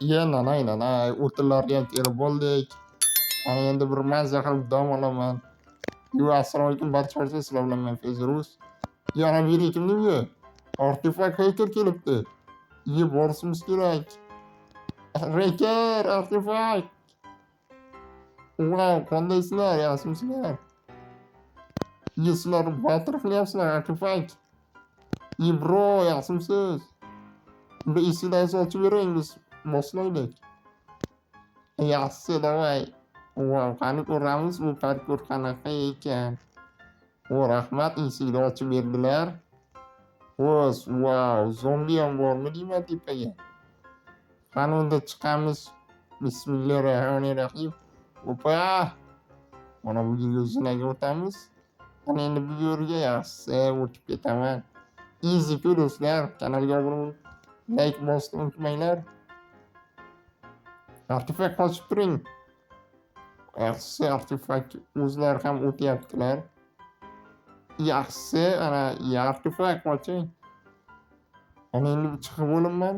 Nanay, o'tinlarniyam terib bo'ldik. Mana endi bir mazza qilib dam olaman. Assalomu alaykum barcha, sizlar bilan men Fezrus. Yana biri kimni bu? Artefakt hacker kelibdi. Borishimiz kerak. Hacker, artefakt. Wow, qandaysizlar, yaxshimisizlar? Sizlar batir qilyapsizlar, artefakt. Bro, yaxshimisiz? Bir esingizdan ochib bering, biz boshlaylik. Yaxshi, davay. Wow, qani ko'ramiz bu parkour qanaqa ekan. Rahmat, eshikni ochib berdilar. Wow, zombi ham bormi deyman tepaga. Qani unda chiqamiz. Bismillahirrohmanirrohim. Opa! Mana bu yo'lga o'tamiz. Mana endi bu yo'lga yaxshi o'tib ketaman. Easy-ku do'stlar. Kanalga obuna bo'lib, like bosishni unutmanglar. Artefakt qochib turing. Yaxshi, artefakt o'zlari ham o'tyaptilar. Yaxshi, ana artefakt qoching. Ana endi chiqib bo'laman.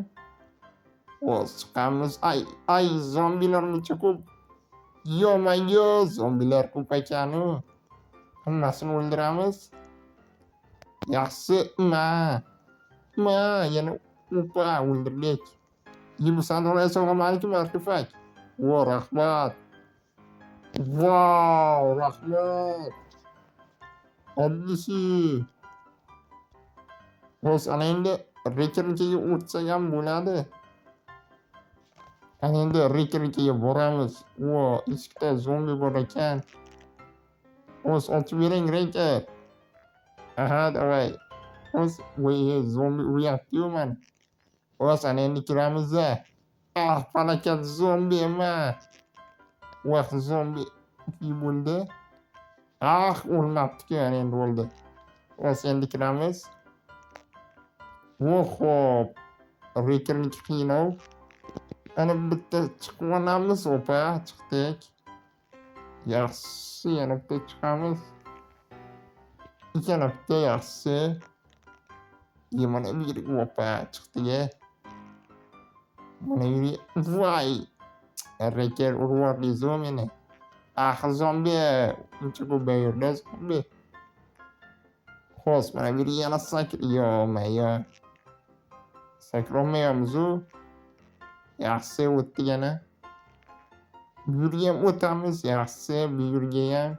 Chiqamiz. Ay, zombilar necha ko'p. Yo, zombilar ko'p ekan. Hammasini o'ldiramiz. Yaxshi, yana o'ldirdik. Bu sandiqni assalomu alaykum artefakt. Rahmat. Wow, rahmat. Oddisi. Ana endi rekernikiga o'tsak ham bo'ladi. Ana endi rekernikiga boramiz. Eshikda zombi bor ekan. Ochib bering reker. Aha, davay. Zombi uryapti-yu mana. Ana endi kiramiz-da. Falokat zombi emas. Zombi bo'ldi. O'lmabdi-ku, ana endi o'ldi. Endi kiramiz. Xo'p. Rekerniki qiynov. Ana bitta chiqib olamiz. Opa, chiqdik. Yaxshi, yana bitta chiqamiz. Yana bitta yaxshi. Mana bu yerga opa chiqdi-ga. Mana yuri. Voy. Reker urvordi zombini. Zombi. Uncha ko'p bayirda zombi. Mana bu yana sakrayapman. Sakrolmayapmiz-u. Yaxshi, o'tdik yana. Bu yerga ham o'tamiz. Yaxshi, bu yerga ham.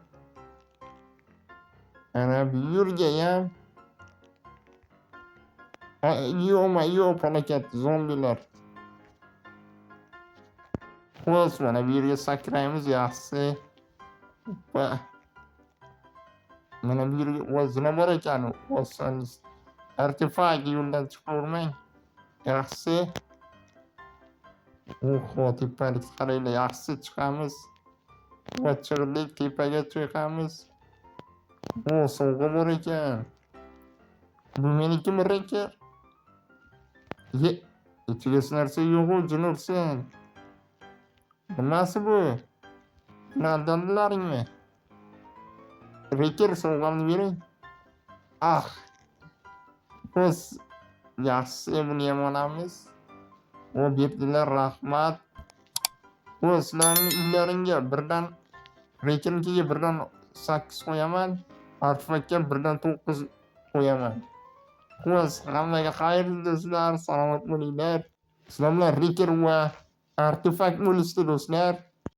Ana bu yerga ham. Falokat zombilar. Mana bu yerga sakraymiz. Yaxshi. Mana bu yerga zina bor ekan. Artefakt yo'ldan chiqavermang. Yaxshi. Tepalik qaranglar, yaxshi chiqamiz. Chiqdik, tepaga chiqamiz. Sovg'a bor ekan. Bu menikimi reker? Ichiga hech narsa yo'q-ku, jin ursin. Nimasi bu? Aldadilaringmi? Reker, sovg'amni bering. Yaxshi, buni ham olamiz. Berdilar, rahmat. Sizlarning uylaringga birdan rekernikiga birdan 8 qo'yaman. Artefaktga birdan 9 qo'yaman. Hammaga xayrli do'stlar, salomat bo'linglar. Sizlar bilan reker va artefakt bo'lishdi do'stlar.